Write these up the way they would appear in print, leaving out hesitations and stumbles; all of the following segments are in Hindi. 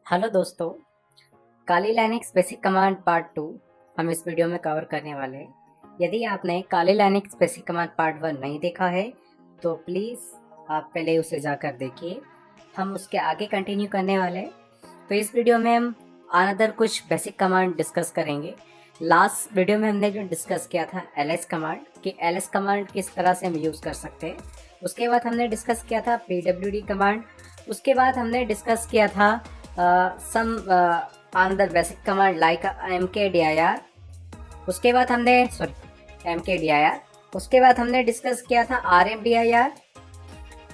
हेलो दोस्तों, काली लाइनेक्स बेसिक कमांड पार्ट 2 हम इस वीडियो में कवर करने वाले हैं। यदि आपने काली लाइनेक्स बेसिक कमांड पार्ट 1 नहीं देखा है तो प्लीज़ आप पहले उसे जाकर देखिए। हम उसके आगे कंटिन्यू करने वाले हैं। तो इस वीडियो में हम अनदर कुछ बेसिक कमांड डिस्कस करेंगे। लास्ट वीडियो में हमने जो डिस्कस किया था ls कमांड कि ls कमांड किस तरह से हम यूज़ कर सकते हैं। उसके बाद हमने डिस्कस किया था pwd कमांड। उसके बाद हमने डिस्कस किया था some other basic command like mkdir। उसके बाद हमने mkdir। उसके बाद हमने डिस्कस किया था rmdir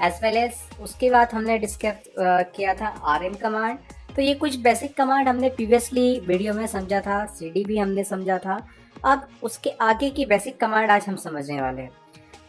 एज वेल एज उसके बाद हमने डिस्कस किया था rm कमांड। तो ये कुछ बेसिक कमांड हमने प्रीवियसली वीडियो में समझा था, cd भी हमने समझा था। अब उसके आगे की बेसिक कमांड आज हम समझने वाले हैं।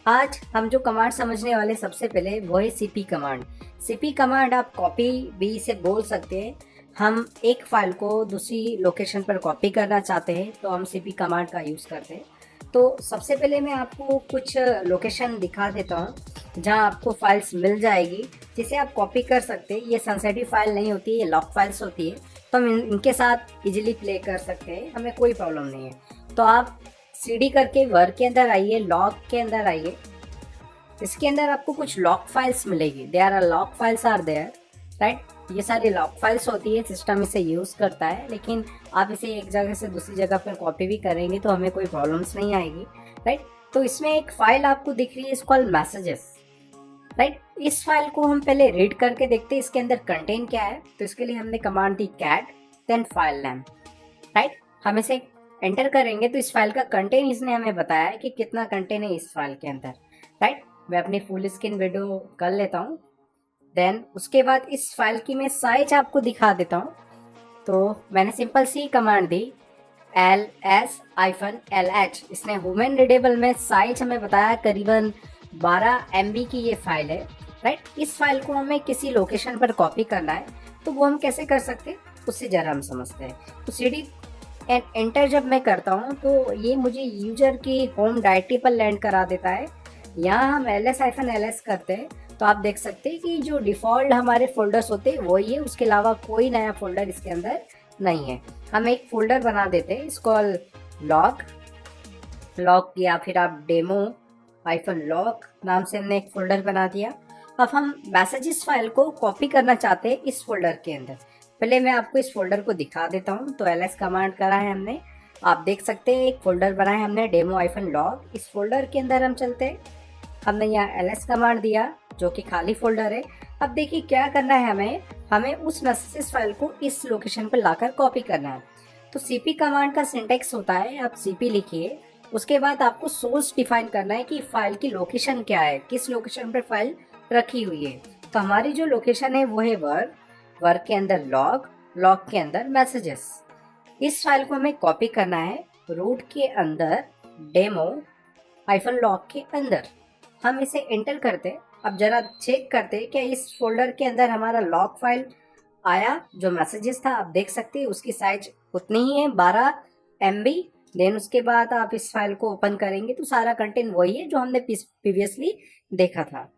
आज हम जो कमांड समझने वाले सबसे पहले वो है cp कमांड। cp कमांड आप कॉपी भी इसे बोल सकते हैं। हम एक फाइल को दूसरी लोकेशन पर कॉपी करना चाहते हैं तो हम cp कमांड का यूज़ करते हैं। तो सबसे पहले मैं आपको कुछ लोकेशन दिखा देता हूँ जहाँ आपको फाइल्स मिल जाएगी जिसे आप कॉपी कर सकते हैं। ये सेंसिटिव फाइल नहीं होती, ये लॉक फाइल्स होती है, तो हम इनके साथ इजीली प्ले कर सकते हैं, हमें कोई प्रॉब्लम नहीं है। तो आप सीडी करके वर्क के अंदर आइए, लॉक के अंदर आइए। इसके अंदर आपको कुछ लॉक फाइल्स मिलेगी। There are lock files are there, right. ये सारी लॉक फाइल्स होती है, सिस्टम इसे यूज़ करता है, लेकिन आप इसे एक जगह से दूसरी जगह पर कॉपी भी करेंगे तो हमें कोई प्रॉब्लम्स नहीं आएगी, राइट। तो इसमें एक फाइल आपको दिख रही है, इस कॉल्ड मैसेजेस, राइट। इस फाइल को हम पहले रीड करके देखते हैं इसके अंदर कंटेंट क्या है। तो इसके लिए हमने कमांड दी cat then file name, right. हम इसे एंटर करेंगे तो इस फाइल का कंटेंट इसने हमें बताया है कि कितना कंटेंट है इस फाइल के अंदर, राइट। मैं अपनी फुल स्क्रीन वीडियो कर लेता हूँ। देन उसके बाद इस फाइल की मैं साइज आपको दिखा देता हूँ। तो मैंने सिंपल सी कमांड दी ls-lh। इसने ह्यूमन रीडेबल में साइज हमें बताया करीबन 12 MB की ये फाइल है, राइट। इस फाइल को हमें किसी लोकेशन पर कॉपी करना है तो वो हम कैसे कर सकते हैं उससे ज़रा हम समझते हैं। तो cd एंटर जब मैं करता हूँ तो ये मुझे यूजर की होम डायरेक्टरी पर लैंड करा देता है। यहाँ हम ls-ls करते हैं तो आप देख सकते हैं कि जो डिफ़ॉल्ट हमारे फोल्डर्स होते हैं वही है, उसके अलावा कोई नया फोल्डर इसके अंदर नहीं है। हम एक फोल्डर बना देते हैं, इसको लॉक या फिर आप डेमो -लॉक नाम से हमने एक फोल्डर बना दिया। अब हम मैसेजेस फाइल को कॉपी करना चाहते हैं इस फोल्डर के अंदर। पहले मैं आपको इस फोल्डर को दिखा देता हूँ। तो ls कमांड करा है हमने, आप देख सकते हैं एक फोल्डर बनाया है हमने डेमो -लॉग। इस फोल्डर के अंदर हम चलते हैं। हमने यहाँ ls कमांड दिया जो कि खाली फोल्डर है। अब देखिए क्या करना है, हमें उस मैसेजेस फाइल को इस लोकेशन पर लाकर कॉपी करना है। तो cp कमांड का सिंटेक्स होता है, आप cp लिखिए, उसके बाद आपको सोर्स डिफाइन करना है कि फाइल की लोकेशन क्या है, किस लोकेशन पर फाइल रखी हुई है। तो हमारी जो लोकेशन है वो है वर्क के अंदर लॉग के अंदर मैसेजेस। इस फाइल को हमें कॉपी करना है रूट के अंदर डेमो -लॉग के अंदर। हम इसे एंटर करते। अब जरा चेक करते क्या इस फोल्डर के अंदर हमारा लॉग फाइल आया, जो मैसेजेस था आप देख सकते हैं उसकी साइज उतनी ही है 12 MB। देन उसके बाद आप इस फाइल को ओपन करेंगे तो सारा कंटेंट वही है जो हमने प्रीवियसली देखा था,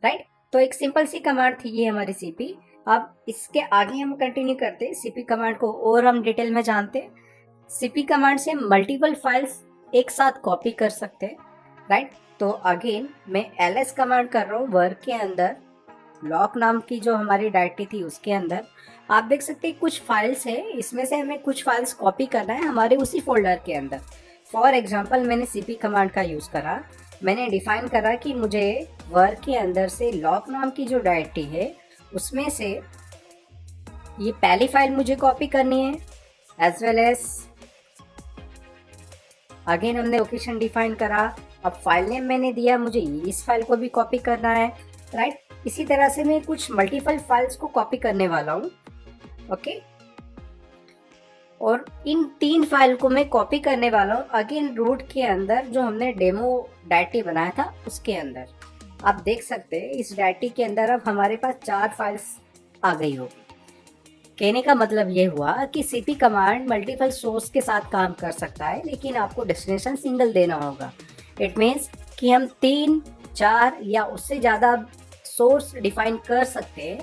राइट। तो एक सिंपल सी कमांड थी ये हमारी cp। अब इसके आगे हम कंटिन्यू करते हैं cp कमांड को और हम डिटेल में जानते हैं। cp कमांड से मल्टीपल फाइल्स एक साथ कॉपी कर सकते हैं, राइट। तो अगेन मैं ls कमांड कर रहा हूँ वर्क के अंदर लॉक नाम की जो हमारी डायरेक्टरी थी उसके अंदर। आप देख सकते हैं कुछ फाइल्स है, इसमें से हमें कुछ फाइल्स कॉपी करना है हमारे उसी फोल्डर के अंदर। फॉर एग्जांपल मैंने cp कमांड का यूज़ करा। मैंने डिफाइन करा कि मुझे वर्क के अंदर से लॉक नाम की जो डायरेक्टरी है उसमें से ये पहली फाइल मुझे कॉपी करनी है, एज वेल एज अगेन हमने लोकेशन डिफाइन करा। अब फाइल नेम मैंने दिया, मुझे इस फाइल को भी कॉपी करना है, राइट। इसी तरह से मैं कुछ मल्टीपल फाइल्स को कॉपी करने वाला हूँ, ओके। और इन 3 फाइल को मैं कॉपी करने वाला हूँ अगेन रूट के अंदर जो हमने डेमो डायरेक्टरी बनाया था उसके अंदर। आप देख सकते हैं इस डायरेक्टरी के अंदर अब हमारे पास 4 फाइल्स आ गई होगी। कहने का मतलब ये हुआ कि cp कमांड मल्टीपल सोर्स के साथ काम कर सकता है, लेकिन आपको डेस्टिनेशन सिंगल देना होगा। इट मीन्स कि हम 3, 4 या उससे ज़्यादा सोर्स डिफाइन कर सकते हैं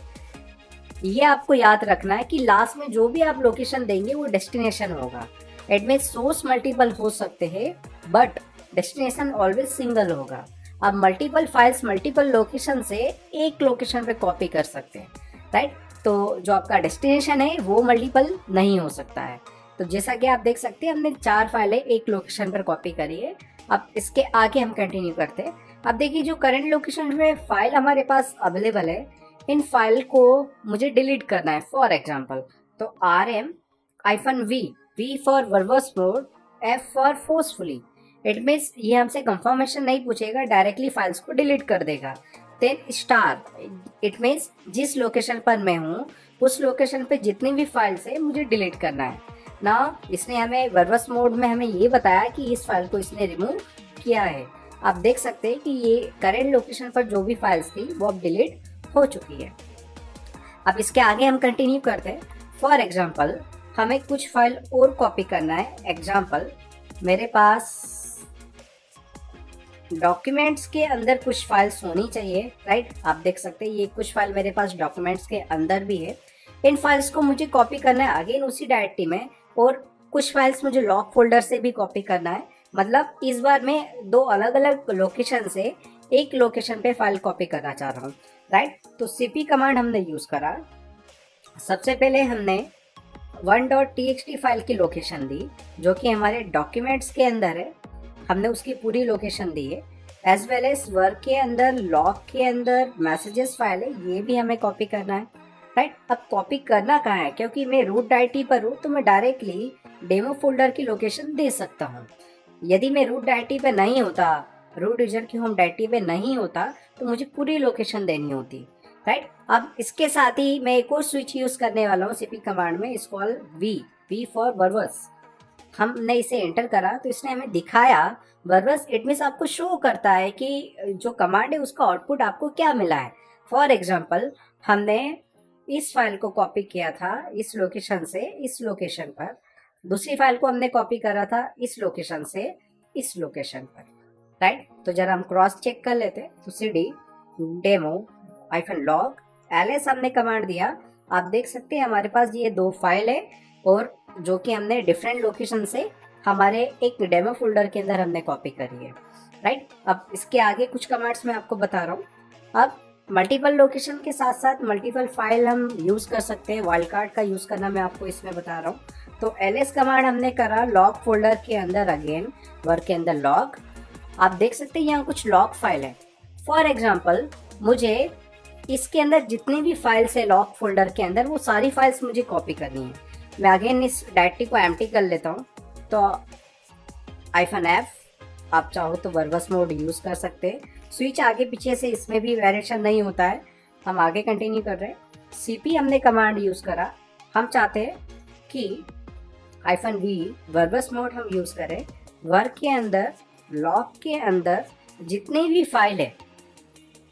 ये आपको याद रखना है कि लास्ट में जो भी आप लोकेशन देंगे वो डेस्टिनेशन होगा। इट मीन सोर्स मल्टीपल हो सकते हैं बट डेस्टिनेशन ऑलवेज सिंगल होगा। आप मल्टीपल फाइल्स मल्टीपल लोकेशन से एक लोकेशन पे कॉपी कर सकते हैं, राइट। तो जो आपका डेस्टिनेशन है वो मल्टीपल नहीं हो सकता है। तो जैसा कि आप देख सकते हैं हमने 4 फाइलें एक लोकेशन पर कॉपी करी है। अब इसके आगे हम कंटिन्यू करते हैं। अब देखिए जो करंट लोकेशन में फाइल हमारे पास अवेलेबल है, इन फाइल को मुझे डिलीट करना है। फॉर एग्जाम्पल तो rm-v, v for verbose mode, f for forcefully. It means ये हमसे कंफर्मेशन नहीं पूछेगा, डायरेक्टली फाइल्स को डिलीट कर देगा। देन स्टार, इट मीन्स जिस लोकेशन पर मैं हूँ उस लोकेशन पे जितनी भी फाइल्स है मुझे डिलीट करना है ना। इसने हमें वर्बस मोड में हमें ये बताया कि इस फाइल को इसने रिमूव किया है। आप देख सकते हैं कि ये करेंट लोकेशन पर जो भी फाइल्स थी वो अब डिलीट हो चुकी है। अब इसके आगे हम कंटिन्यू करते हैं। फॉर एग्जाम्पल हमें कुछ फाइल और कॉपी करना है। एग्जाम्पल मेरे पास डॉक्यूमेंट्स के अंदर कुछ फाइल्स होनी चाहिए, राइट। आप देख सकते हैं ये कुछ फाइल मेरे पास डॉक्यूमेंट्स के अंदर भी है। इन फाइल्स को मुझे कॉपी करना है अगेन उसी डायरेक्टरी में, और कुछ फाइल्स मुझे लॉग फोल्डर से भी कॉपी करना है। मतलब इस बार मैं 2 अलग अलग लोकेशन से एक लोकेशन पे फाइल कॉपी करना चाह रहा हूँ, राइट। तो cp कमांड हमने यूज करा। सबसे पहले हमने 1.txt फाइल की लोकेशन दी जो कि हमारे डॉक्यूमेंट्स के अंदर है, हमने उसकी पूरी लोकेशन दी है। एज वेल एज वर्क के अंदर, लॉग के अंदर मैसेजेस फाइल है, ये भी हमें कॉपी करना है, राइट। अब कॉपी करना कहाँ है, क्योंकि मैं रूट डायरेक्टरी पर हूँ तो मैं डायरेक्टली डेमो फोल्डर की लोकेशन दे सकता हूँ। यदि मैं रूट डायरेक्टरी पे नहीं होता, रूट यूजर की होम डायरेक्टरी पे नहीं होता, तो मुझे पूरी लोकेशन देनी होती, राइट। अब इसके साथ ही मैं एक और स्विच यूज करने वाला हूँ cp कमांड में, इस कॉल v फॉर वर्बस। हमने इसे एंटर करा तो इसने हमें दिखाया वर्बस। इट मीन्स आपको शो करता है कि जो कमांड है उसका आउटपुट आपको क्या मिला है। फॉर एग्जाम्पल हमने इस फाइल को कॉपी किया था इस लोकेशन से इस लोकेशन पर, दूसरी फाइल को हमने कॉपी करा था इस लोकेशन से इस लोकेशन पर, राइट। तो जरा हम क्रॉस चेक कर लेते। तो cd demo-log ls हमने कमांड दिया। आप देख सकते हैं हमारे पास ये 2 फाइल है, और जो कि हमने डिफरेंट लोकेशन से हमारे एक डेमो फोल्डर के अंदर हमने कॉपी करी है, राइट। अब इसके आगे कुछ कमांड्स मैं आपको बता रहा हूँ। अब मल्टीपल लोकेशन के साथ साथ मल्टीपल फाइल हम यूज कर सकते हैं। वाइल्ड कार्ड का यूज करना मैं आपको इसमें बता रहा हूँ। तो ls कमांड हमने करा लॉग फोल्डर के अंदर, अगेन वर्क के अंदर लॉग। आप देख सकते हैं यहाँ कुछ लॉग फाइल है। फॉर एग्जाम्पल मुझे इसके अंदर जितनी भी फाइल्स है लॉग फोल्डर के अंदर वो सारी फाइल्स मुझे कॉपी करनी है। मैं अगेन इस डायरेक्टरी को एम्प्टी कर लेता हूँ। तो -f, आप चाहो तो वर्बस मोड यूज कर सकते हैं। स्विच आगे पीछे से इसमें भी वेरिएशन नहीं होता है। हम आगे कंटिन्यू कर रहे हैं। cp हमने कमांड यूज करा। हम चाहते हैं कि -v वर्बस मोड हम यूज करें। वर्क के अंदर, लॉग के अंदर जितनी भी फाइल है,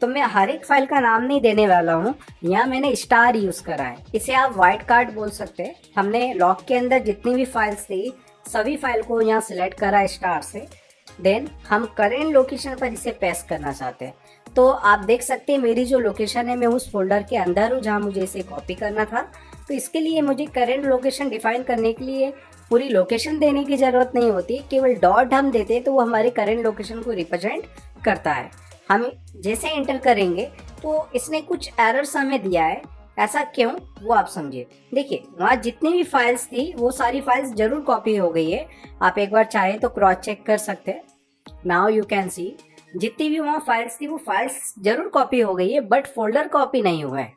तो मैं हर एक फाइल का नाम नहीं देने वाला हूँ। यहाँ मैंने स्टार यूज करा है, इसे आप वाइट कार्ड बोल सकते हैं। हमने लॉग के अंदर जितनी भी फाइल्स थी सभी फाइल को यहाँ सिलेक्ट करा स्टार से। देन हम करेंट लोकेशन पर इसे पेस्ट करना चाहते हैं। तो आप देख सकते हैं मेरी जो लोकेशन है मैं उस फोल्डर के अंदर हूँ जहाँ मुझे इसे कॉपी करना था। तो इसके लिए मुझे करेंट लोकेशन डिफाइन करने के लिए पूरी लोकेशन देने की ज़रूरत नहीं होती, केवल डॉट हम देते हैं तो वो हमारे करेंट लोकेशन को रिप्रेजेंट करता है। हम जैसे एंटर करेंगे तो इसने कुछ एरर्स हमें दिया है। ऐसा क्यों, वो आप समझिए। देखिए वहाँ जितनी भी फाइल्स थी वो सारी फाइल्स जरूर कॉपी हो गई है। आप एक बार चाहे तो क्रॉस चेक कर सकते हैं। नाउ यू कैन सी जितनी भी वहाँ फाइल्स थी वो फाइल्स जरूर कॉपी हो गई है, बट फोल्डर कॉपी नहीं हुआ है,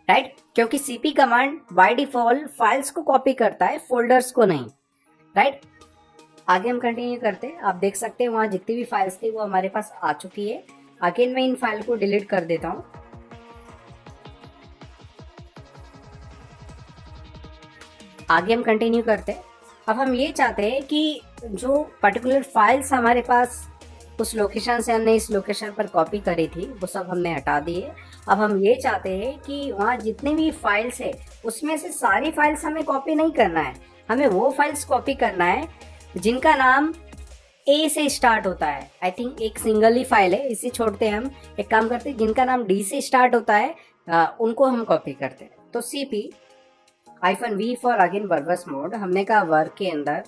राइट। क्योंकि cp command by default files को कॉपी करता है, फोल्डर्स को नहीं, राइट। आगे हम कंटिन्यू करते हैं। आप देख सकते हैं वहाँ जितनी भी फाइल्स थी वो हमारे पास आ चुकी है। अगेन मैं इन फाइल को डिलीट कर देता हूँ। आगे हम कंटिन्यू करते हैं। अब हम ये चाहते हैं कि जो पर्टिकुलर फाइल्स हमारे पास उस लोकेशन से हमने इस लोकेशन पर कॉपी करी थी वो सब हमने हटा दिए। अब हम ये चाहते हैं कि वहाँ जितनी भी फाइल्स है उसमें से सारी फाइल्स हमें कॉपी नहीं करना है, हमें वो फाइल्स कॉपी करना है जिनका नाम ए से स्टार्ट होता है। आई थिंक एक सिंगल ही फाइल है, इसे छोड़ते हैं हम। एक काम करते हैं जिनका नाम डी से स्टार्ट होता है उनको हम कॉपी करते हैं। तो cp-v for again verbose mode, हमने कहा वर्क के अंदर,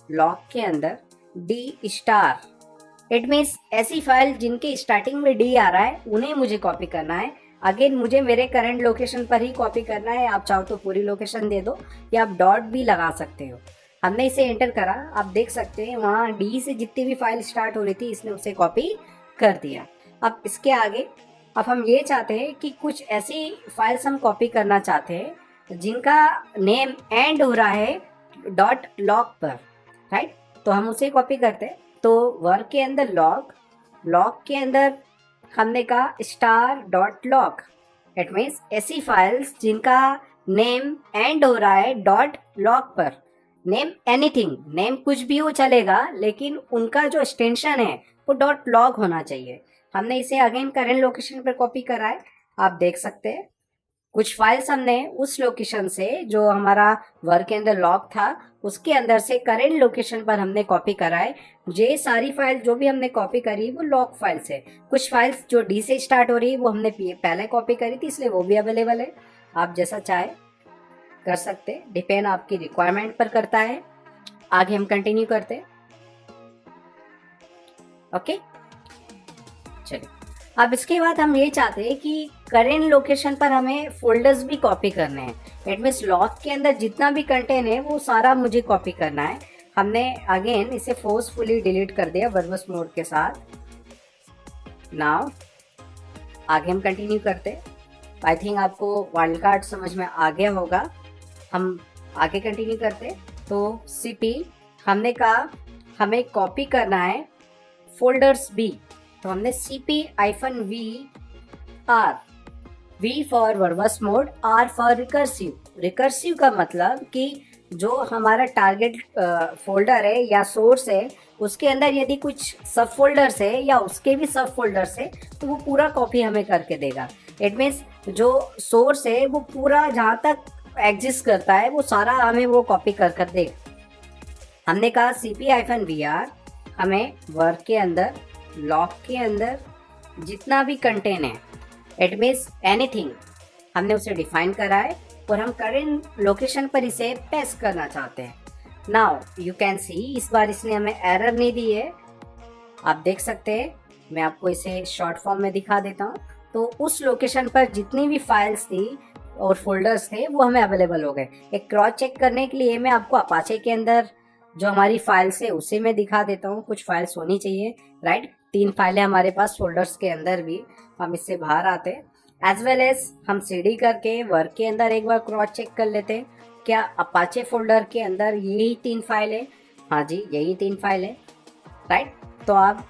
लॉग के अंदर d स्टार, इट मीन्स ऐसी फाइल जिनके स्टार्टिंग में d आ रहा है उन्हें मुझे कॉपी करना है। अगेन मुझे मेरे करंट लोकेशन पर ही कॉपी करना है, आप चाहो तो पूरी लोकेशन दे दो या आप डॉट भी लगा सकते हो। हमने इसे एंटर करा, आप देख सकते हैं वहाँ डी से जितनी भी फाइल स्टार्ट हो रही थी इसने उसे कॉपी कर दिया। अब इसके आगे अब हम ये चाहते हैं कि कुछ ऐसी फाइल्स हम कॉपी करना चाहते हैं जिनका नेम एंड हो रहा है डॉट लॉग पर, राइट। तो हम उसे कॉपी करते हैं। तो वर्क के अंदर लॉग, लॉग के अंदर हमने कहा star dot log, it means ऐसी फाइल्स जिनका नेम एंड हो रहा है डॉट लॉग पर। नेम एनीथिंग, नेम कुछ भी हो चलेगा, लेकिन उनका जो एक्सटेंशन है वो डॉट लॉग होना चाहिए। हमने इसे अगेन करंट लोकेशन पर कॉपी करा है, आप देख सकते हैं। कुछ फाइल्स हमने उस लोकेशन से जो हमारा वर्क के अंदर लॉग था उसके अंदर से करंट लोकेशन पर हमने कॉपी करा है। ये सारी फाइल जो भी हमने कॉपी करी वो लॉग फाइल्स है। कुछ फाइल्स जो डी से स्टार्ट हो रही है वो हमने पहले कॉपी करी थी, इसलिए वो भी अवेलेबल है। आप जैसा चाहे कर सकते, डिपेंड आपकी रिक्वायरमेंट पर करता है। आगे हम कंटिन्यू करते, ओके। चलिए, अब इसके बाद हम ये चाहते हैं कि करेंट लोकेशन पर हमें फोल्डर्स भी कॉपी करने हैं। इट मीन्स लॉग के अंदर जितना भी कंटेंट है वो सारा मुझे कॉपी करना है। हमने अगेन इसे फोर्सफुली डिलीट कर दिया वर्बस मोड के साथ। नाउ आगे हम कंटिन्यू करते। आई थिंक आपको वाइल्ड कार्ड समझ में आ गया होगा। हम आगे कंटिन्यू करते। तो cp हमने कहा हमें कॉपी करना है फोल्डर्स भी, तो हमने cp-v r, v for verbose mode, r for recursive. Recursive का मतलब कि जो हमारा टारगेट फोल्डर है या सोर्स है उसके अंदर यदि कुछ सब फोल्डर्स है या उसके भी सब फोल्डर्स है तो वो पूरा कॉपी हमें करके देगा। इट मीन्स जो सोर्स है वो पूरा जहाँ तक एग्जिस्ट करता है वो सारा हमें वो कॉपी कर कर देगा। हमने कहा cp-vr हमें वर्क के अंदर, लॉग के अंदर जितना भी कंटेंट है, इट मीन्स एनीथिंग, हमने उसे डिफाइन करा है और हम करेंट लोकेशन पर इसे पेस्ट करना चाहते हैं। नाउ यू कैन सी, इस बार इसने हमें एरर नहीं दी है, आप देख सकते हैं। मैं आपको इसे शॉर्ट फॉर्म में दिखा देता हूँ। तो उस लोकेशन पर जितनी भी फाइल्स थी और फोल्डर्स थे वो हमें अवेलेबल हो गए। एक क्रॉस चेक करने के लिए मैं आपको अपाचे के अंदर जो हमारी फाइल्स है उसे मैं दिखा देता हूँ। कुछ फाइल्स होनी चाहिए, राइट। 3 फाइलें हमारे पास फोल्डर्स के अंदर भी, हम इससे बाहर आते हैं। एज वेल एज हम cd करके वर्क के अंदर एक बार क्रॉस चेक कर लेते हैं क्या अपाचे फोल्डर के अंदर यही 3 फाइल है। हाँ जी, यही 3 फाइल है, राइट। तो आप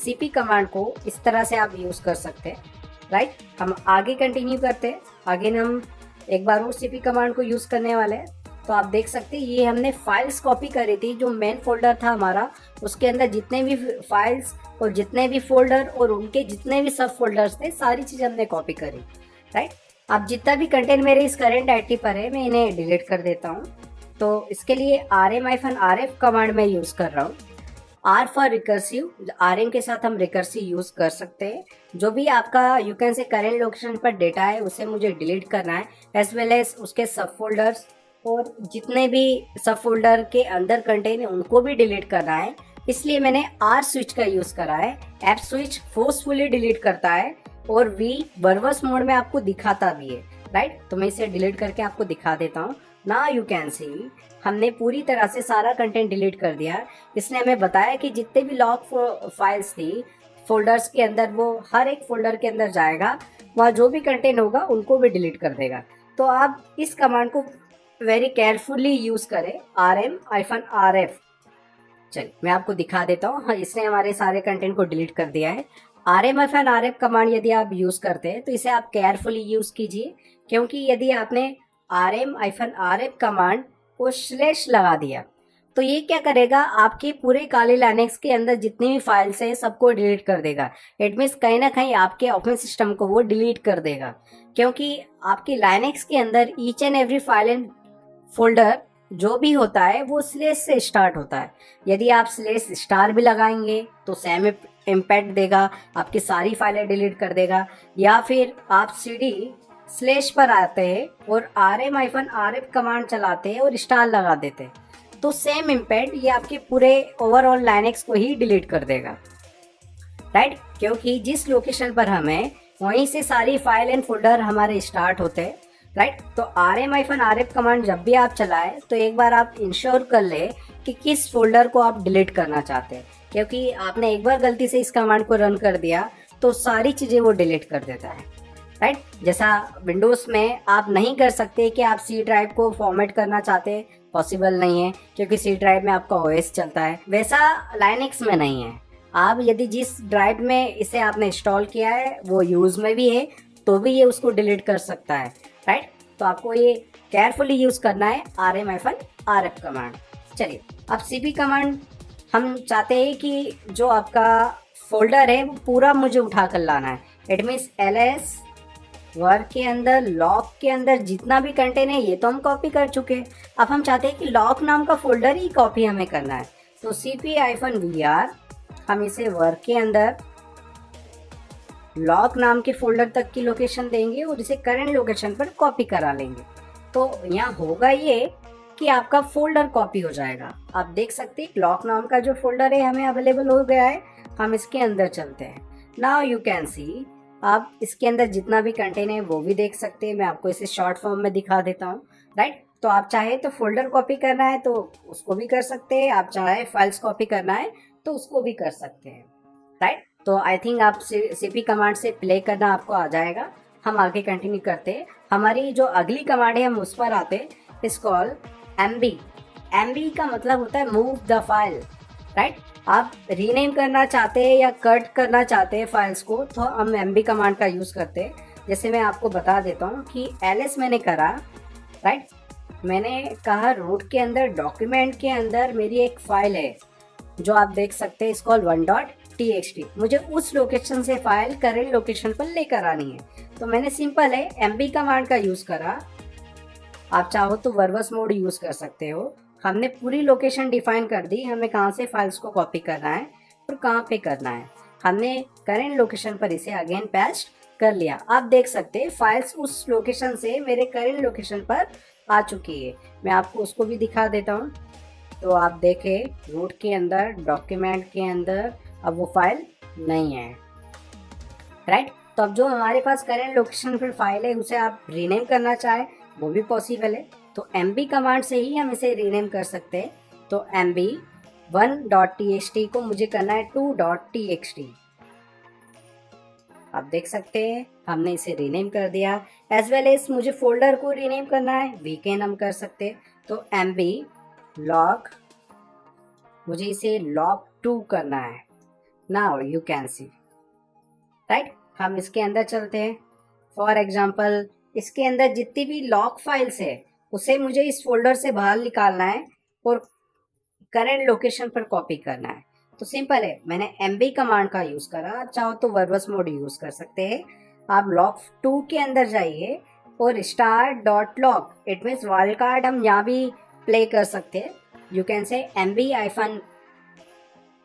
cp कमांड को इस तरह से आप यूज कर सकते हैं, राइट। हम आगे कंटिन्यू करते हैं। आगे हम एक बार और cp कमांड को यूज करने वाले हैं। तो आप देख सकते हैं ये हमने फाइल्स कॉपी करी थी। जो मेन फोल्डर था हमारा उसके अंदर जितने भी फाइल्स और जितने भी फोल्डर और उनके जितने भी सब फोल्डर्स थे सारी चीज़ हमने कॉपी करी, राइट। अब जितना भी कंटेंट मेरे इस करंट आईटी पर है मैं इन्हें डिलीट कर देता हूँ। तो इसके लिए rm-rf कमांड में यूज़ कर रहा हूँ। आर फॉर रिकर्सिव, rm के साथ हम रिकर्सिव यूज़ कर सकते हैं। जो भी आपका you can say current location पर डेटा है उसे मुझे डिलीट करना है, एज वेल एज उसके सब फोल्डर्स और जितने भी सब फोल्डर के अंदर कंटेंट है उनको भी डिलीट करना है। इसलिए मैंने आर स्विच का यूज़ करा है। ऐप स्विच फोर्सफुली डिलीट करता है और वी वर्बस मोड में आपको दिखाता भी है, राइट। तो मैं इसे डिलीट करके आपको दिखा देता हूँ। ना यू कैन सी हमने पूरी तरह से सारा कंटेंट डिलीट कर दिया। इसने हमें बताया कि जितने भी लॉग फाइल्स थी फोल्डर्स के अंदर वो हर एक फोल्डर के अंदर जाएगा, वहाँ जो भी कंटेंट होगा उनको भी डिलीट कर देगा। तो आप इस कमांड को वेरी केयरफुली यूज करें, rm-rf। चलिए मैं आपको दिखा देता हूँ। हाँ, इसने हमारे सारे कंटेंट को डिलीट कर दिया है। rm-rf कमांड यदि आप यूज करते हैं तो इसे आप केयरफुली यूज कीजिए, क्योंकि यदि आपने rm-rf कमांड को स्लैश लगा दिया तो ये क्या करेगा, आपके पूरे काले लाइनेक्स के अंदर जितनी भी फाइल्स है सबको डिलीट कर देगा। इट मीन्स कहीं ना कहीं आपके ऑपरेटिंग सिस्टम को वो डिलीट कर देगा, क्योंकि आपके लाइनेक्स के अंदर each and every file and folder जो भी होता है वो स्लैश से स्टार्ट होता है। यदि आप स्लैश स्टार भी लगाएंगे तो सेम इम्पैक्ट देगा, आपकी सारी फाइलें डिलीट कर देगा। या फिर आप cd/ पर आते हैं और rm-rf कमांड चलाते हैं और स्टार लगा देते हैं, तो सेम इम्पैक्ट ये आपके पूरे ओवरऑल लाइनक्स को ही डिलीट कर देगा, राइट। क्योंकि जिस लोकेशन पर हमें, वहीं से सारी फाइल एंड फोल्डर हमारे स्टार्ट होते हैं, राइट। तो rm-rf कमांड जब भी आप चलाएं तो एक बार आप इंश्योर कर ले कि किस फोल्डर को आप डिलीट करना चाहते हैं, क्योंकि आपने एक बार गलती से इस कमांड को रन कर दिया तो सारी चीज़ें वो डिलीट कर देता है, राइट। जैसा विंडोज़ में आप नहीं कर सकते कि आप सी ड्राइव को फॉर्मेट करना चाहते, पॉसिबल नहीं है क्योंकि सी ड्राइव में आपका ओएस चलता है, वैसा लाइनक्स में नहीं है। आप यदि जिस ड्राइव में इसे आपने इंस्टॉल किया है वो यूज़ में भी है तो भी ये उसको डिलीट कर सकता है, राइट। तो आपको ये केयरफुली यूज़ करना है rm-rf कमांड। चलिए, अब cp कमांड हम चाहते हैं कि जो आपका फोल्डर है वो पूरा मुझे उठा कर लाना है। इट मीन्स ls वर्क के अंदर, लॉक के अंदर जितना भी कंटेंट है ये तो हम कॉपी कर चुके हैं। अब हम चाहते हैं कि लॉक नाम का फोल्डर ही कॉपी हमें करना है। तो cp-var हम इसे वर्क के अंदर लॉक नाम के फोल्डर तक की लोकेशन देंगे और इसे करंट लोकेशन पर कॉपी करा लेंगे। तो यहाँ होगा ये कि आपका फोल्डर कॉपी हो जाएगा। आप देख सकते हैं लॉक नाम का जो फोल्डर है हमें अवेलेबल हो गया है। हम इसके अंदर चलते हैं। नाउ यू कैन सी, आप इसके अंदर जितना भी कंटेंट है वो भी देख सकते हैं। मैं आपको इसे शॉर्ट फॉर्म में दिखा देता हूँ, राइट। तो आप चाहे तो फोल्डर कॉपी करना है तो उसको भी कर सकते हैं, आप चाहे फाइल्स कॉपी करना है तो उसको भी कर सकते हैं, राइट। तो आई थिंक आप cp कमांड से प्ले करना आपको आ जाएगा। हम आगे कंटिन्यू करते हैं। हमारी जो अगली कमांड है हम उस पर आते हैं। इस कॉल mb। mb का मतलब होता है मूव द फाइल, राइट। आप रीनेम करना चाहते हैं या कट करना चाहते हैं फाइल्स को तो हम mb कमांड का यूज़ करते हैं। जैसे मैं आपको बता देता हूँ कि ls मैंने करा, राइट। मैंने कहा रूट के अंदर डॉक्यूमेंट के अंदर मेरी एक फाइल है जो आप देख सकते हैं, इस कॉल 1.txt। मुझे उस लोकेशन से फाइल करेंट लोकेशन पर लेकर आनी है। तो मैंने सिंपल है mb कमांड का यूज़ करा। आप चाहो तो वर्बस मोड यूज़ कर सकते हो। हमने पूरी लोकेशन डिफाइन कर दी, हमें कहाँ से फाइल्स को कॉपी करना है और कहाँ पे करना है। हमने करेंट लोकेशन पर इसे अगेन पेस्ट कर लिया। आप देख सकते हैं फाइल्स उस लोकेशन से मेरे करेंट लोकेशन पर आ चुकी है। मैं आपको उसको भी दिखा देता हूँ। तो आप देखें रूट के अंदर, डॉक्यूमेंट के अंदर अब वो फाइल नहीं है, राइट। तो अब जो हमारे पास करेंट लोकेशन पर फाइल है उसे आप रीनेम करना चाहे वो भी पॉसिबल है। तो mb कमांड से ही हम इसे रीनेम कर सकते हैं। तो mb 1.txt को मुझे करना है 2.txt। आप देख सकते हैं हमने इसे रीनेम कर दिया। एज वेल एज मुझे फोल्डर को रीनेम करना है, वी कैन हम कर सकते हैं। तो mb log, मुझे इसे log2 करना है। Now you can see, right. हम इसके अंदर चलते हैं। फॉर एग्जाम्पल इसके अंदर जितनी भी लॉग फाइल्स है उसे मुझे इस फोल्डर से बाहर निकालना है और करंट लोकेशन पर कॉपी करना है। तो सिंपल है, मैंने mb कमांड का यूज़ करा। आप चाहो तो वर्बस मोड यूज़ कर सकते हैं। आप log2 के अंदर जाइए और start.log, it means wild card हम यहाँ भी प्ले कर सकते हैं। यू कैन से mb-,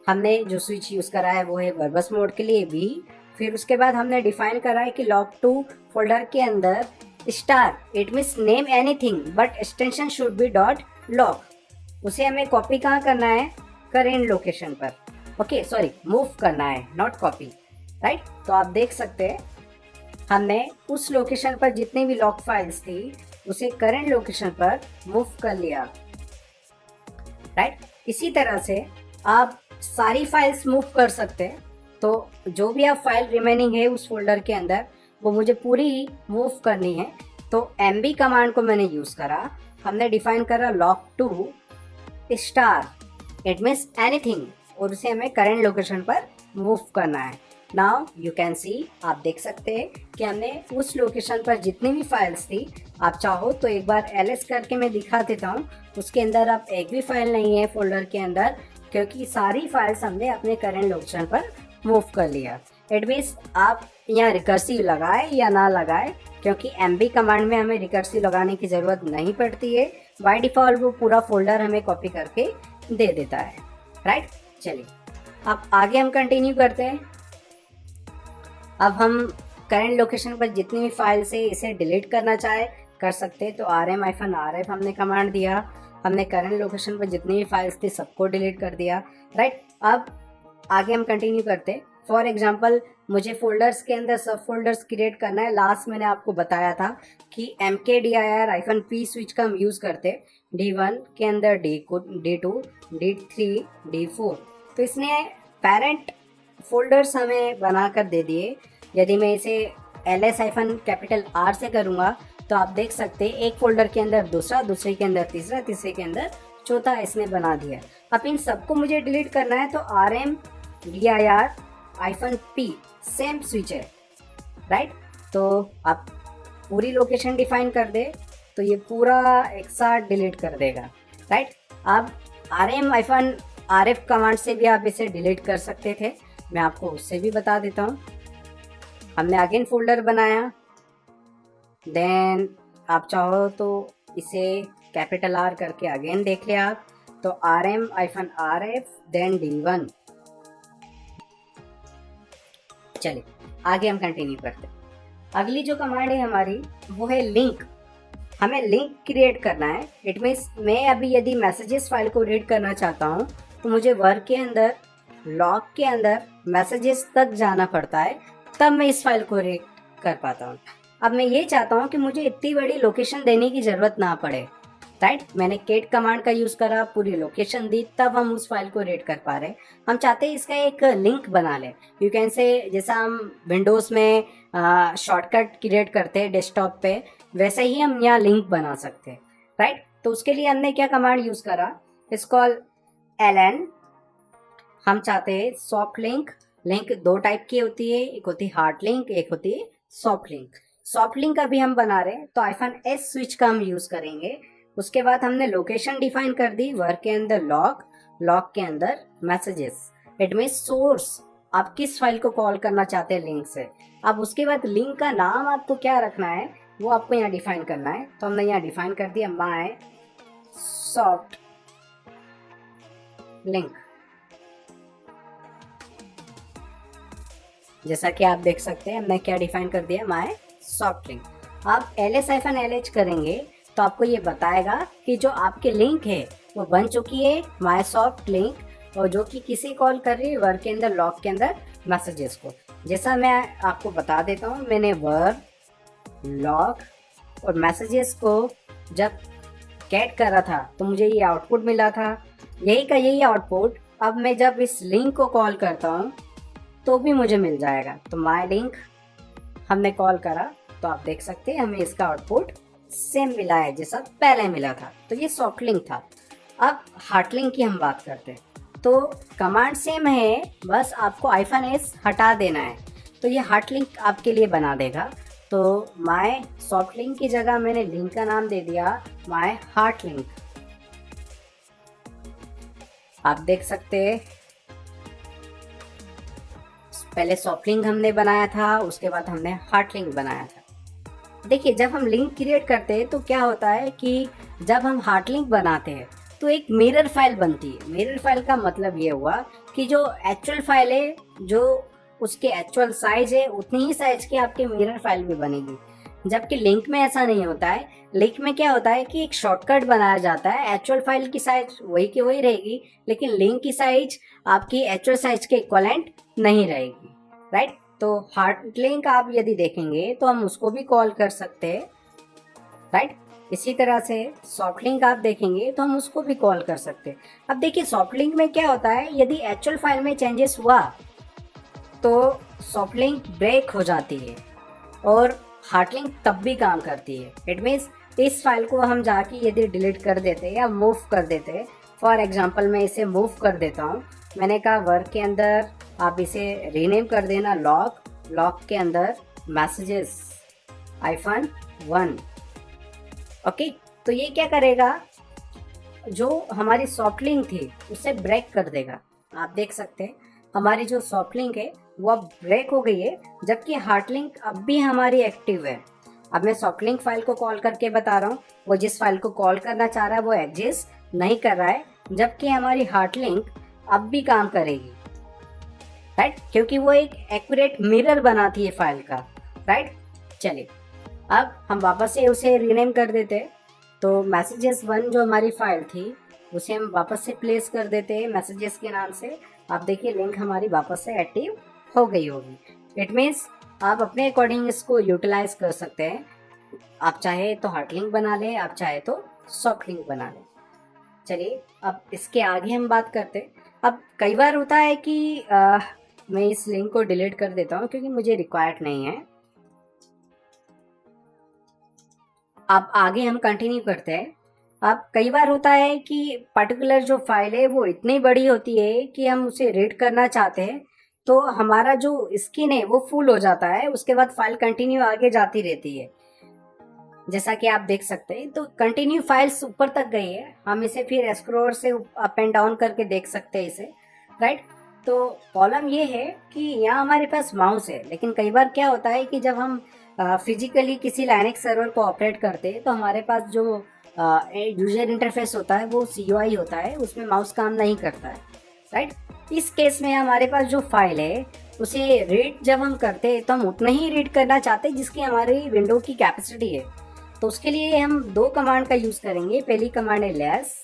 हमने जो स्विच यूज़ करा है वो है वर्बस मोड के लिए भी। फिर उसके बाद हमने डिफाइन करा है कि log2 फोल्डर के अंदर star, it means name anything but extension should be .log। उसे हमें कॉपी कहाँ करना है, करेंट लोकेशन पर। ओके सॉरी, मूव करना है, नॉट कॉपी, राइट। तो आप देख सकते हैं हमने उस लोकेशन पर जितनी भी लॉग फाइल्स थी उसे करेंट लोकेशन पर मूव कर लिया, राइट। इसी तरह से आप सारी फाइल्स मूव कर सकते हैं। तो जो भी आप फाइल रिमेनिंग है उस फोल्डर के अंदर वो मुझे पूरी मूव करनी है। तो mb कमांड को मैंने यूज़ करा। हमने डिफाइन करा log2 star, it means anything, और उसे हमें करंट लोकेशन पर मूव करना है। नाउ यू कैन सी, आप देख सकते हैं कि हमने उस लोकेशन पर जितनी भी फाइल्स थी, आप चाहो तो एक बार ls करके मैं दिखा देता हूँ। उसके अंदर अब एक भी फाइल नहीं है फोल्डर के अंदर, क्योंकि सारी फाइल्स हमने अपने करंट लोकेशन पर मूव कर लिया। इट मीन्स आप यहाँ रिकर्सिव लगाए या ना लगाए, क्योंकि mb कमांड में हमें रिकर्सिव लगाने की ज़रूरत नहीं पड़ती है। बाय डिफ़ॉल्ट वो पूरा फोल्डर हमें कॉपी करके दे देता है, राइट। चलिए अब आगे हम कंटिन्यू करते हैं। अब हम करंट लोकेशन पर जितनी भी फाइल से इसे डिलीट करना चाहे कर सकते हैं। तो rm-rf हमने कमांड दिया, हमने करंट लोकेशन पर जितनी भी फाइल्स थी सबको डिलीट कर दिया, राइट। अब आगे हम कंटिन्यू करते हैं। फॉर एग्जांपल मुझे फोल्डर्स के अंदर सब फोल्डर्स क्रिएट करना है। लास्ट मैंने आपको बताया था कि mkdir-p स्विच का हम यूज़ करते D1 के अंदर D2, D3, D4। तो इसने पेरेंट फोल्डर्स हमें बना कर दे दिए। यदि मैं इसे ls-R से करूँगा तो आप देख सकते हैं एक फोल्डर के अंदर दूसरा, दूसरे के अंदर तीसरा, तीसरे के अंदर चौथा इसने बना दिया। अब इन सबको मुझे डिलीट करना है तो rmdir-p सेम स्विच है, राइट। तो आप पूरी लोकेशन डिफाइन कर दे तो ये पूरा एक साथ डिलीट कर देगा, राइट। अब rm-rf कमांड से भी आप इसे डिलीट कर सकते थे, मैं आपको उससे भी बता देता हूँ। हमने अगेन फोल्डर बनाया, देन आप चाहो तो इसे कैपिटल R करके अगेन देख लिया आप, तो rm-rf देन D1। चलिए आगे हम कंटिन्यू करते हैं। अगली जो कमांड है हमारी वो है लिंक। हमें लिंक क्रिएट करना है। इट मीन्स मैं अभी यदि मैसेजेस फाइल को रीड करना चाहता हूँ तो मुझे वर्क के अंदर, लॉग के अंदर मैसेजेस तक जाना पड़ता है, तब मैं इस फाइल को रीड कर पाता हूँ। अब मैं ये चाहता हूँ कि मुझे इतनी बड़ी लोकेशन देने की ज़रूरत ना पड़े, राइट। मैंने केट कमांड का यूज़ करा, पूरी लोकेशन दी, तब हम उस फाइल को रीड कर पा रहे हैं। हम चाहते हैं इसका एक लिंक बना लें। यू कैन से जैसा हम विंडोज़ में शॉर्टकट क्रिएट करते हैं डेस्कटॉप पे, वैसे ही हम यहाँ लिंक बना सकते हैं, राइट। तो उसके लिए हमने क्या कमांड यूज़ करा, इट्स कॉल्ड ln। हम चाहते हैं सॉफ्ट लिंक। लिंक दो टाइप की होती है, एक होती है हार्ड लिंक, एक होती है सॉफ्ट लिंक। सॉफ्ट लिंक अभी हम बना रहे हैं तो -s स्विच का हम यूज़ करेंगे। उसके बाद हमने लोकेशन डिफाइन कर दी, वर्क के अंदर लॉग, लॉग के अंदर मैसेजेस। इट मीन सोर्स, आप किस फाइल को कॉल करना चाहते हैं लिंक से। अब उसके बाद लिंक का नाम आपको क्या रखना है वो आपको यहाँ डिफाइन करना है। तो हमने यहाँ डिफाइन कर दिया माय सॉफ्ट लिंक। जैसा कि आप देख सकते हैं हमने क्या डिफाइन कर दिया, माय सॉफ्ट लिंक। आप ls-lh करेंगे तो आपको ये बताएगा कि जो आपकी लिंक है वो बन चुकी है माय सॉफ्ट लिंक, और जो कि किसी कॉल कर रही है वर्क के अंदर, लॉग के अंदर मैसेजेस को। जैसा मैं आपको बता देता हूँ, मैंने वर्क, लॉग और मैसेजेस को जब कैट करा था तो मुझे ये आउटपुट मिला था, यही का यही आउटपुट अब मैं जब इस लिंक को कॉल करता हूँ तो भी मुझे मिल जाएगा। तो माय लिंक हमने कॉल करा तो आप देख सकते हैं हमें इसका आउटपुट सेम मिला है जैसा पहले मिला था। तो ये सॉफ्ट लिंक था। अब हार्ड लिंक की हम बात करते हैं। तो कमांड सेम है, बस आपको -s हटा देना है तो ये हार्ड लिंक आपके लिए बना देगा। तो माय सॉफ्ट लिंक की जगह मैंने लिंक का नाम दे दिया माय हार्ड लिंक। आप देख सकते हैं पहले सॉफ्ट लिंक हमने बनाया था, उसके बाद हमने हार्ड लिंक बनाया था। देखिए जब हम लिंक क्रिएट करते हैं तो क्या होता है कि जब हम हार्ड लिंक बनाते हैं तो एक मिरर फाइल बनती है। मिरर फाइल का मतलब ये हुआ कि जो एक्चुअल फाइल है, जो उसके एक्चुअल साइज है, उतनी ही साइज की आपकी मिरर फाइल भी बनेगी। जबकि लिंक में ऐसा नहीं होता है। लिंक में क्या होता है कि एक शॉर्टकट बनाया जाता है, एक्चुअल फाइल की साइज वही की वही रहेगी, लेकिन लिंक की साइज आपकी एक्चुअल साइज के इक्वलेंट नहीं रहेगी, राइट। तो हार्ड लिंक आप यदि देखेंगे तो हम उसको भी कॉल कर सकते हैं, राइट। इसी तरह से सॉफ्ट लिंक आप देखेंगे तो हम उसको भी कॉल कर सकते हैं। अब देखिए सॉफ्ट लिंक में क्या होता है, यदि एक्चुअल फाइल में चेंजेस हुआ तो सॉफ्ट लिंक ब्रेक हो जाती है और हार्ड लिंक तब भी काम करती है। इट मीन्स इस फाइल को हम जाके यदि डिलीट कर देते या मूव कर देते, फॉर एग्जांपल मैं इसे मूव कर देता हूँ। मैंने कहा वर्क के अंदर आप इसे रीनेम कर देना लॉग, लॉग के अंदर मैसेजेस -1। ओके, तो ये क्या करेगा, जो हमारी सॉफ्ट लिंक थी उसे ब्रेक कर देगा। आप देख सकते हैं हमारी जो सॉफ्ट लिंक है वो अब ब्रेक हो गई है, जबकि हार्ड लिंक अब भी हमारी एक्टिव है। अब मैं सॉफ्ट लिंक फाइल को कॉल करके बता रहा हूँ, वो जिस फाइल को कॉल करना चाह रहा है वो एग्जिस्ट नहीं कर रहा है, जबकि हमारी हार्ड लिंक अब भी काम करेगी। राइट, क्योंकि वो एक एक्यूरेट मिरर बनाती है फाइल का, राइट। चलिए अब हम वापस से उसे रीनेम कर देते हैं। तो मैसेजेस 1 जो हमारी फाइल थी उसे हम वापस से प्लेस कर देते हैं मैसेजेस के नाम से। आप देखिए लिंक हमारी वापस से एक्टिव हो गई होगी। इट मीन्स आप अपने अकॉर्डिंग इसको यूटिलाइज कर सकते हैं। आप चाहे तो हार्ड लिंक बना लें, आप चाहे तो सॉफ्ट लिंक बना लें। चलिए अब इसके आगे हम बात करते हैं। अब कई बार होता है कि मैं इस लिंक को डिलीट कर देता हूँ क्योंकि मुझे रिक्वायर्ड नहीं है। अब आगे हम कंटिन्यू करते हैं। अब कई बार होता है कि पर्टिकुलर जो फाइल है वो इतनी बड़ी होती है कि हम उसे रीड करना चाहते हैं, तो हमारा जो स्क्रीन है वो फुल हो जाता है, उसके बाद फाइल कंटिन्यू आगे जाती रहती है, जैसा कि आप देख सकते हैं। तो कंटिन्यू फाइल्स ऊपर तक गई है, हम इसे फिर स्क्रॉल से अप एंड डाउन करके देख सकते हैं इसे, राइट। तो प्रॉब्लम ये है कि यहाँ हमारे पास माउस है, लेकिन कई बार क्या होता है कि जब हम फिजिकली किसी लाइनेक्स सर्वर को ऑपरेट करते हैं तो हमारे पास जो यूजर इंटरफेस होता है वो CUI होता है, उसमें माउस काम नहीं करता है, राइट। इस केस में हमारे पास जो फाइल है उसे रीड जब हम करते हैं तो हम उतना ही रीड करना चाहते हैं जिसकी हमारी विंडो की कैपेसिटी है। तो उसके लिए हम 2 कमांड का यूज़ करेंगे। पहली कमांड है लेस,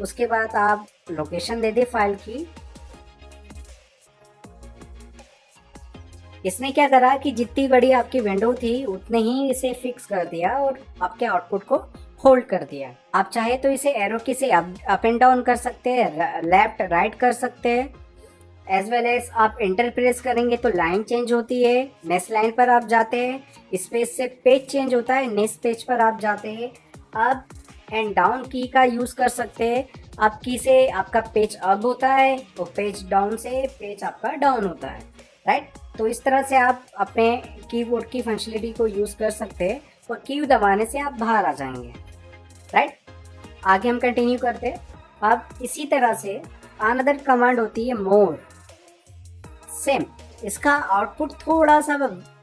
उसके बाद आप लोकेशन दे दे फाइल की। इसने क्या करा कि जितनी बड़ी आपकी विंडो थी उतने ही इसे फिक्स कर दिया और आपके आउटपुट को होल्ड कर दिया। आप चाहे तो इसे एरो की से अप एंड डाउन कर सकते हैं, लेफ्ट राइट कर सकते हैं, एज वेल एज आप एंटर प्रेस करेंगे तो लाइन चेंज होती है, नेक्स्ट लाइन पर आप जाते हैं, स्पेस से पेज चेंज होता है, नेक्स्ट पेज पर आप जाते हैं। अप एंड डाउन की का यूज़ कर सकते हैं। अप की से आपका पेज अप होता है और पेज डाउन से पेज आपका डाउन होता है, राइट। तो इस तरह से आप अपने कीबोर्ड की फंक्शनलिटी को यूज़ कर सकते हैं और की दबाने से आप बाहर आ जाएंगे, राइट। आगे हम कंटिन्यू करते हैं। अब इसी तरह से अनदर कमांड होती है मोर। सेम, इसका आउटपुट थोड़ा सा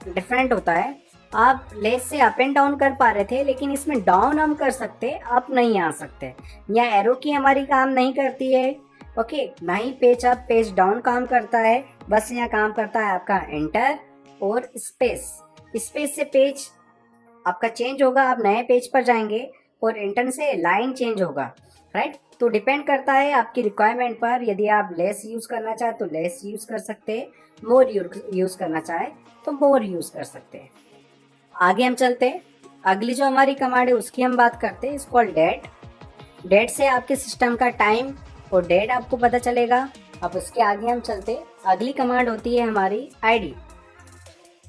डिफरेंट होता है। आप लेस से अप एंड डाउन कर पा रहे थे, लेकिन इसमें डाउन हम कर सकते, अप नहीं आ सकते। यहाँ एरो की हमारी काम नहीं करती है, ओके, ना ही पेज अप पेज डाउन काम करता है। बस यहाँ काम करता है आपका एंटर और स्पेस। स्पेस से पेज आपका चेंज होगा, आप नए पेज पर जाएंगे, और एंटर से लाइन चेंज होगा, राइट। तो डिपेंड करता है आपकी रिक्वायरमेंट पर। यदि आप लेस यूज़ करना चाहे तो लेस यूज़ कर सकते हैं, मोर यूज़ करना चाहे तो मोर यूज़ कर सकते हैं। आगे हम चलते हैं। अगली जो हमारी कमांड है उसकी हम बात करते हैं, इसको डेट। डेट से आपके सिस्टम का टाइम और डेट आपको पता चलेगा। अब उसके आगे हम चलते, अगली कमांड होती है हमारी ID।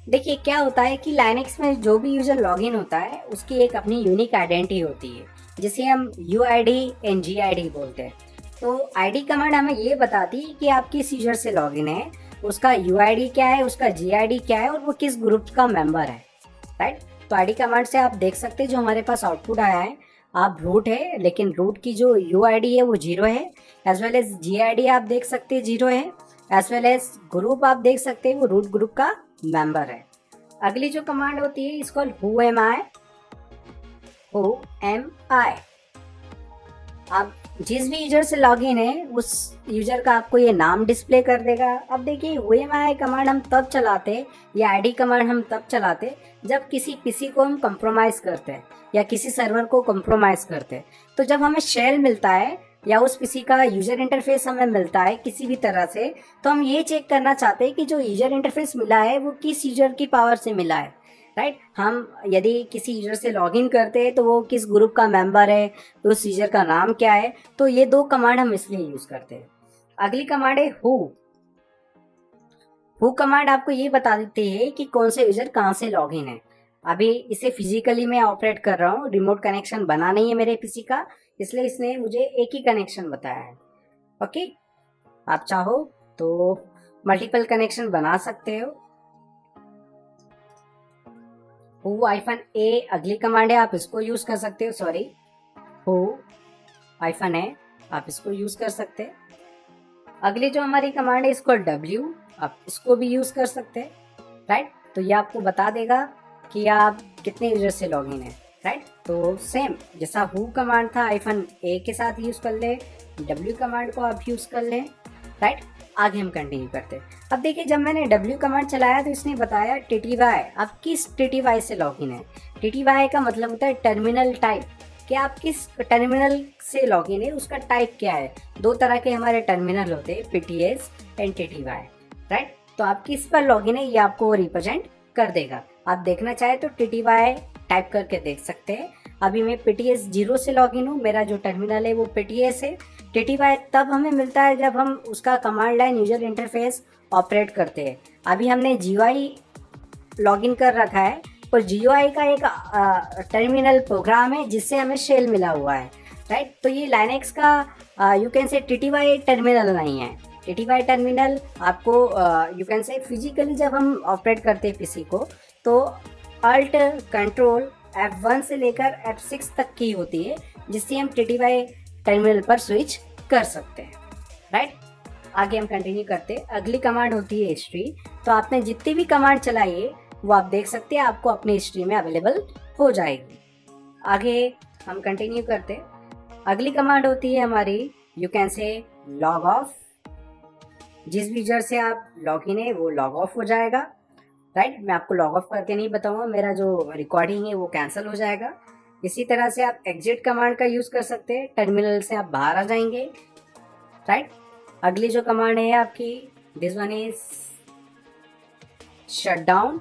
देखिए क्या होता है कि लाइनेक्स में जो भी यूजर लॉगिन होता है उसकी एक अपनी यूनिक आइडेंटिटी होती है, जिसे हम UID एंड GID बोलते हैं। तो ID कमांड हमें ये बताती है कि आप किस यूजर से लॉगिन है, उसका UID क्या है, उसका GID क्या है और वो किस ग्रुप का मेंबर है, राइट। तो ID कमांड से आप देख सकते हैं जो हमारे पास आउटपुट आया है, आप रूट है, लेकिन रूट की जो UID है वो 0 है, एज वेल एज GID आप देख सकते हैं 0 है, एज वेल एज ग्रुप आप देख सकते हैं वो रूट ग्रुप का मेंबर है। अगली जो कमांड होती है इसको who am I। आप जिस भी यूजर से लॉगिन है उस यूजर का आपको ये नाम डिस्प्ले कर देगा। अब देखिए who am I कमांड हम तब चलाते, या ID कमांड हम तब चलाते जब किसी पीसी को हम कंप्रोमाइज करते हैं या किसी सर्वर को कंप्रोमाइज करते हैं। तो जब हमें शेल मिलता है या उस पीसी का यूजर इंटरफेस हमें मिलता है किसी भी तरह से, तो हम ये चेक करना चाहते हैं कि जो यूजर इंटरफेस मिला है वो किस यूजर की पावर से मिला है, राइट। हम यदि किसी यूजर से लॉगिन करते हैं तो वो किस ग्रुप का मेंबर है, तो उस यूजर का नाम क्या है। तो ये 2 कमांड हम इसलिए यूज करते हैं। अगली कमांड है हु कमांड आपको ये बता देती है कि कौन से यूजर कहाँ से लॉगिन है। अभी इसे फिजिकली मैं ऑपरेट कर रहा हूँ, रिमोट कनेक्शन बना नहीं है मेरे पीसी का, इसलिए इसने मुझे एक ही कनेक्शन बताया है, ओके। आप चाहो तो मल्टीपल कनेक्शन बना सकते हो। -a अगली कमांड है, आप इसको यूज कर सकते हो। सॉरी, -a आप इसको यूज कर सकते हैं। अगली जो हमारी कमांड है इसको W, आप इसको भी यूज कर सकते हैं, राइट। तो ये आपको बता देगा कि आप कितने यूजर से लॉगिन है, राइट। तो सेम जैसा हु कमांड था -a के साथ यूज कर ले, W कमांड को आप यूज कर लें, राइट। आगे हम कंटिन्यू करते हैं। अब देखिए जब मैंने w कमांड चलाया तो इसने बताया TTY। आप किस TTY से लॉगिन है। TTY का मतलब होता है टर्मिनल टाइप, कि आप किस टर्मिनल से लॉगिन है, उसका टाइप क्या है। दो तरह के हमारे टर्मिनल होते हैं, PTS एंड TTY, राइट। तो आप किस पर लॉगिन है ये आपको रिप्रेजेंट कर देगा। आप देखना चाहे तो TTY टाइप करके देख सकते हैं। अभी मैं PTS 0 से लॉगिन हूँ, मेरा जो टर्मिनल है वो PTS है। TTY तब हमें मिलता है जब हम उसका command line user interface operate करते हैं। अभी हमने GUI लॉगिन कर रखा है, और GUI का एक टर्मिनल प्रोग्राम है जिससे हमें शेल मिला हुआ है, राइट। तो ये लाइनेक्स का you can say TTY terminal नहीं है। TTY टर्मिनल आपको यू कैन से फिजिकली जब हम ऑपरेट करते हैं पीसी को, तो अल्ट कंट्रोल F1 से लेकर F6 तक की होती है, जिससे हम TTY टर्मिनल पर स्विच कर सकते हैं, राइट। आगे हम कंटिन्यू करते हैं। अगली कमांड होती है हिस्ट्री। तो आपने जितनी भी कमांड चलाई है वो आप देख सकते हैं, आपको अपनी हिस्ट्री में अवेलेबल हो जाएगी। आगे हम कंटिन्यू करते हैं। अगली कमांड होती है हमारी you can say log of. जिस भी यूजर से आप लॉग इन है वो लॉग ऑफ हो जाएगा, राइट। मैं आपको लॉग ऑफ करके नहीं बताऊंगा, मेरा जो रिकॉर्डिंग है वो कैंसिल हो जाएगा। इसी तरह से आप एग्जिट कमांड का यूज कर सकते हैं, टर्मिनल से आप बाहर आ जाएंगे, राइट। अगली जो कमांड है आपकी, this one is shut down.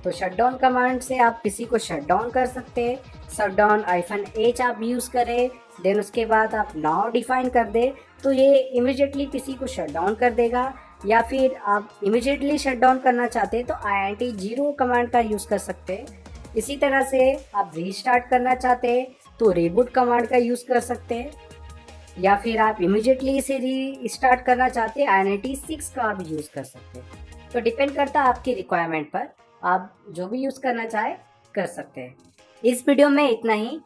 तो शट डाउन कमांड से आप किसी को शट डाउन कर सकते हैं। शट डाउन -H आप यूज करें, देन उसके बाद आप नाउ डिफाइन कर दे, तो ये इमिडिएटली किसी को शट डाउन कर देगा। या फिर आप इमिडिएटली शट डाउन करना चाहते हैं तो INT 0 कमांड का यूज कर सकते हैं। इसी तरह से आप रीस्टार्ट करना चाहते हैं तो रिबूट कमांड का यूज कर सकते हैं, या फिर आप इमिडिएटली इसे रीस्टार्ट करना चाहते हैं INT 6 का आप यूज कर सकते हैं। तो डिपेंड करता है आपकी रिक्वायरमेंट पर, आप जो भी यूज करना चाहे कर सकते हैं। इस वीडियो में इतना ही।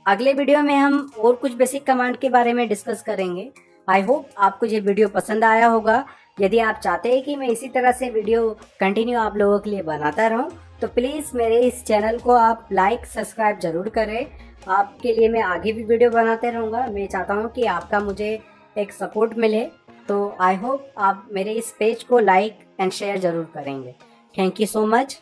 अगले वीडियो में हम और कुछ बेसिक कमांड के बारे में डिस्कस करेंगे। आई होप आपको ये वीडियो पसंद आया होगा। यदि आप चाहते हैं कि मैं इसी तरह से वीडियो कंटिन्यू आप लोगों के लिए बनाता रहूं, तो प्लीज़ मेरे इस चैनल को आप लाइक सब्सक्राइब जरूर करें। आपके लिए मैं आगे भी वीडियो बनाते रहूँगा। मैं चाहता हूँ कि आपका मुझे एक सपोर्ट मिले, तो आई होप आप मेरे इस पेज को लाइक एंड शेयर ज़रूर करेंगे। Thank you so much.